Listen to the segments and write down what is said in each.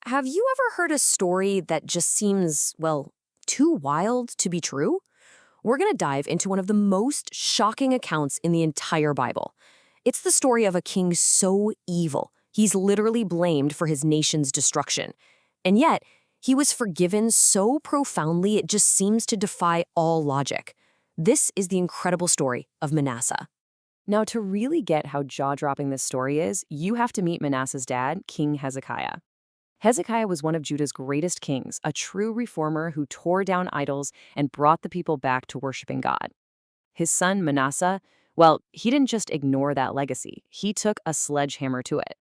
Have you ever heard a story that just seems, well, too wild to be true? We're going to dive into one of the most shocking accounts in the entire Bible. It's the story of a king so evil, he's literally blamed for his nation's destruction. And yet, he was forgiven so profoundly it just seems to defy all logic. This is the incredible story of Manasseh. Now, to really get how jaw-dropping this story is, you have to meet Manasseh's dad, King Hezekiah. Hezekiah was one of Judah's greatest kings, a true reformer who tore down idols and brought the people back to worshiping God. His son, Manasseh, well, he didn't just ignore that legacy. He took a sledgehammer to it.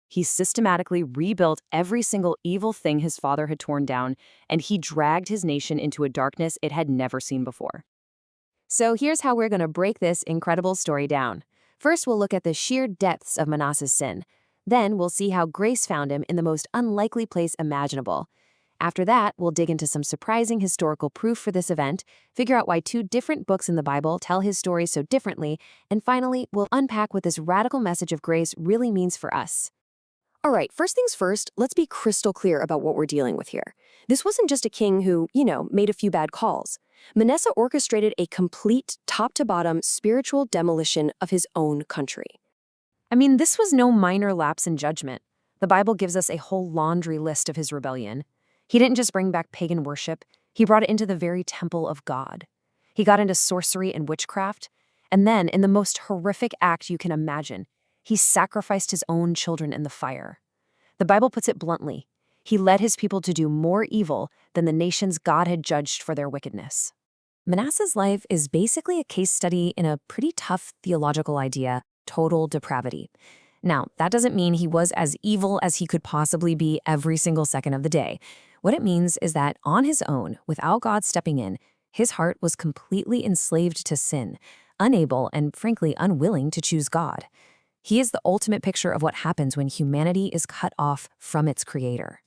He systematically rebuilt every single evil thing his father had torn down, and he dragged his nation into a darkness it had never seen before. So here's how we're going to break this incredible story down. First, we'll look at the sheer depths of Manasseh's sin. Then we'll see how grace found him in the most unlikely place imaginable. After that, we'll dig into some surprising historical proof for this event, figure out why two different books in the Bible tell his story so differently, and finally, we'll unpack what this radical message of grace really means for us. All right, first things first, let's be crystal clear about what we're dealing with here. This wasn't just a king who, made a few bad calls. Manasseh orchestrated a complete, top-to-bottom spiritual demolition of his own country. I mean, this was no minor lapse in judgment. The Bible gives us a whole laundry list of his rebellion. He didn't just bring back pagan worship, he brought it into the very temple of God. He got into sorcery and witchcraft, and then, in the most horrific act you can imagine, he sacrificed his own children in the fire. The Bible puts it bluntly. He led his people to do more evil than the nations God had judged for their wickedness. Manasseh's life is basically a case study in a pretty tough theological idea: total depravity. Now, that doesn't mean he was as evil as he could possibly be every single second of the day. What it means is that on his own, without God stepping in, his heart was completely enslaved to sin, unable and frankly unwilling to choose God. He is the ultimate picture of what happens when humanity is cut off from its creator.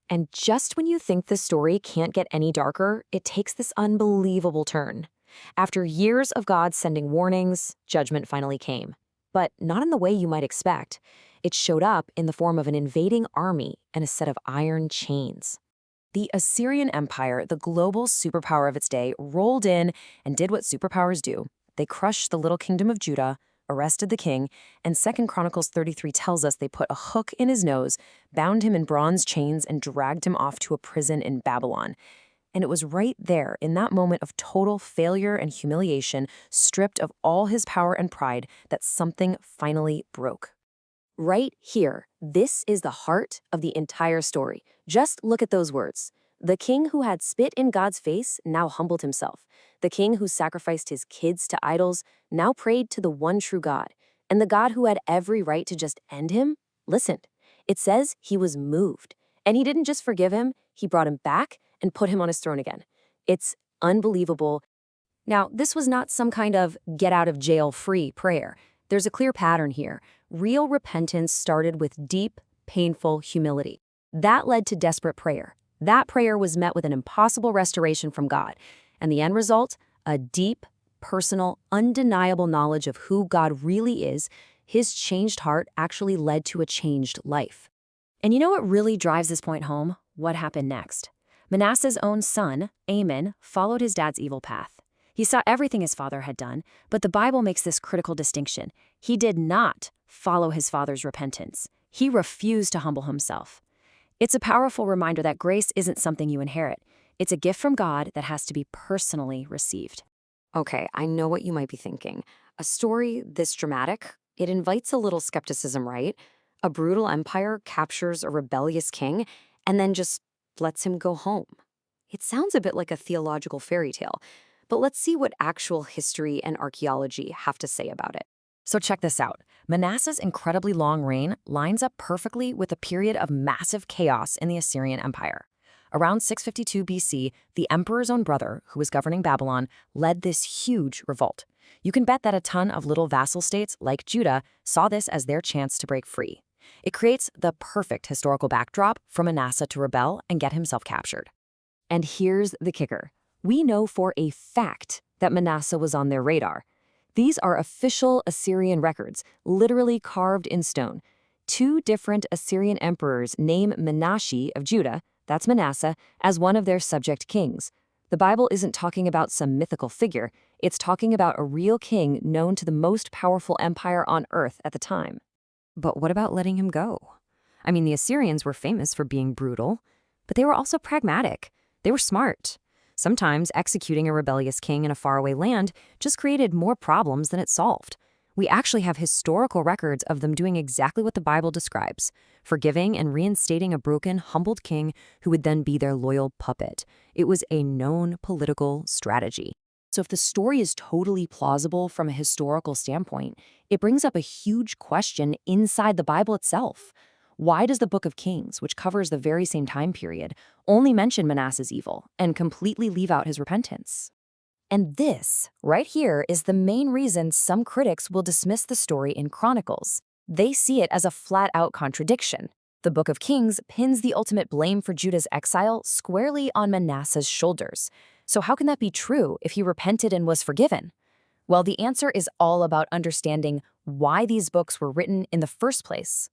And just when you think the story can't get any darker, it takes this unbelievable turn. After years of God sending warnings, judgment finally came. But not in the way you might expect. It showed up in the form of an invading army and a set of iron chains. The Assyrian Empire, the global superpower of its day, rolled in and did what superpowers do. They crushed the little kingdom of Judah, arrested the king, and 2 Chronicles 33 tells us they put a hook in his nose, bound him in bronze chains, and dragged him off to a prison in Babylon. And it was right there, in that moment of total failure and humiliation, stripped of all his power and pride, that something finally broke. Right here, this is the heart of the entire story. Just look at those words. The king who had spit in God's face now humbled himself. The king who sacrificed his kids to idols now prayed to the one true God. And the God who had every right to just end him listened. It says he was moved. And he didn't just forgive him, he brought him back and put him on his throne again. It's unbelievable. Now, this was not some kind of get-out-of-jail-free prayer. There's a clear pattern here. Real repentance started with deep, painful humility. That led to desperate prayer. That prayer was met with an impossible restoration from God. And the end result? A deep, personal, undeniable knowledge of who God really is. His changed heart actually led to a changed life. And you know what really drives this point home? What happened next? Manasseh's own son, Amon, followed his dad's evil path. He saw everything his father had done, but the Bible makes this critical distinction. He did not follow his father's repentance. He refused to humble himself. It's a powerful reminder that grace isn't something you inherit. It's a gift from God that has to be personally received. Okay, I know what you might be thinking. A story this dramatic, it invites a little skepticism, right? A brutal empire captures a rebellious king and then just lets him go home. It sounds a bit like a theological fairy tale, but let's see what actual history and archaeology have to say about it. So check this out. Manasseh's incredibly long reign lines up perfectly with a period of massive chaos in the Assyrian Empire. Around 652 BC, the emperor's own brother, who was governing Babylon, led this huge revolt. You can bet that a ton of little vassal states like Judah saw this as their chance to break free. It creates the perfect historical backdrop for Manasseh to rebel and get himself captured. And here's the kicker. We know for a fact that Manasseh was on their radar. These are official Assyrian records, literally carved in stone. 2 different Assyrian emperors name Manasseh of Judah, that's Manasseh, as one of their subject kings. The Bible isn't talking about some mythical figure, it's talking about a real king known to the most powerful empire on earth at the time. But what about letting him go? I mean, the Assyrians were famous for being brutal, but they were also pragmatic. They were smart. Sometimes executing a rebellious king in a faraway land just created more problems than it solved. We actually have historical records of them doing exactly what the Bible describes, forgiving and reinstating a broken, humbled king who would then be their loyal puppet. It was a known political strategy. So if the story is totally plausible from a historical standpoint, it brings up a huge question inside the Bible itself. Why does the Book of Kings, which covers the very same time period, only mention Manasseh's evil and completely leave out his repentance? And this, right here, is the main reason some critics will dismiss the story in Chronicles. They see it as a flat-out contradiction. The Book of Kings pins the ultimate blame for Judah's exile squarely on Manasseh's shoulders. So how can that be true if he repented and was forgiven? Well, the answer is all about understanding why these books were written in the first place.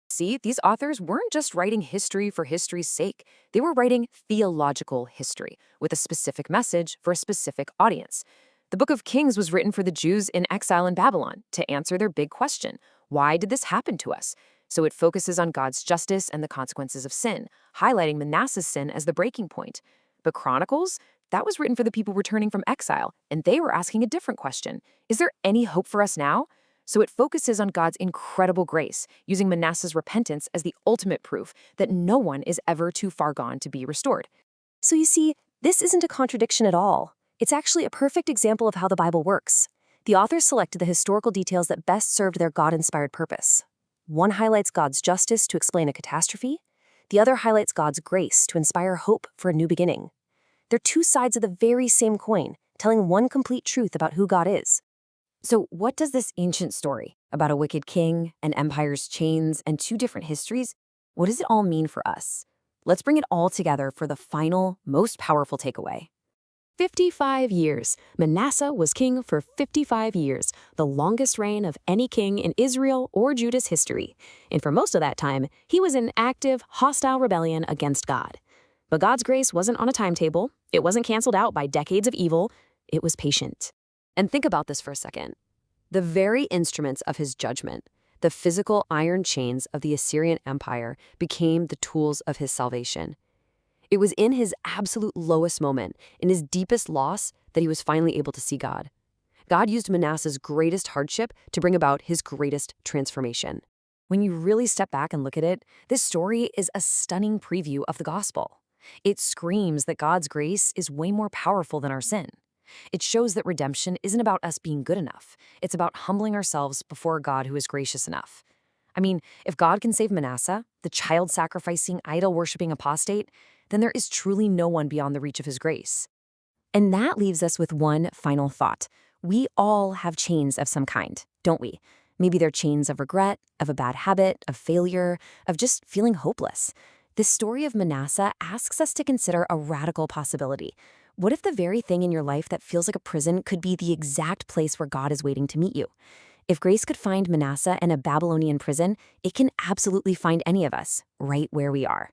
See, these authors weren't just writing history for history's sake. They were writing theological history with a specific message for a specific audience. The Book of Kings was written for the Jews in exile in Babylon to answer their big question, why did this happen to us? So it focuses on God's justice and the consequences of sin, highlighting Manasseh's sin as the breaking point. But Chronicles, that was written for the people returning from exile, and they were asking a different question. Is there any hope for us now? So it focuses on God's incredible grace, using Manasseh's repentance as the ultimate proof that no one is ever too far gone to be restored. So you see, this isn't a contradiction at all. It's actually a perfect example of how the Bible works. The authors selected the historical details that best served their God-inspired purpose. One highlights God's justice to explain a catastrophe. The other highlights God's grace to inspire hope for a new beginning. They're two sides of the very same coin, telling one complete truth about who God is. So what does this ancient story about a wicked king, an empire's chains, and 2 different histories, what does it all mean for us? Let's bring it all together for the final, most powerful takeaway. 55 years. Manasseh was king for 55 years, the longest reign of any king in Israel or Judah's history. And for most of that time, he was in active, hostile rebellion against God. But God's grace wasn't on a timetable. It wasn't canceled out by decades of evil. It was patient. And think about this for a second. The very instruments of his judgment, the physical iron chains of the Assyrian Empire, became the tools of his salvation. It was in his absolute lowest moment, in his deepest loss, that he was finally able to see God. God used Manasseh's greatest hardship to bring about his greatest transformation. When you really step back and look at it, this story is a stunning preview of the gospel. It screams that God's grace is way more powerful than our sin. It shows that redemption isn't about us being good enough. It's about humbling ourselves before a God who is gracious enough. I mean, if God can save Manasseh, the child-sacrificing, idol-worshipping apostate, then there is truly no one beyond the reach of his grace. And that leaves us with one final thought. We all have chains of some kind, don't we? Maybe they're chains of regret, of a bad habit, of failure, of just feeling hopeless. This story of Manasseh asks us to consider a radical possibility. What if the very thing in your life that feels like a prison could be the exact place where God is waiting to meet you? If grace could find Manasseh in a Babylonian prison, it can absolutely find any of us, right where we are.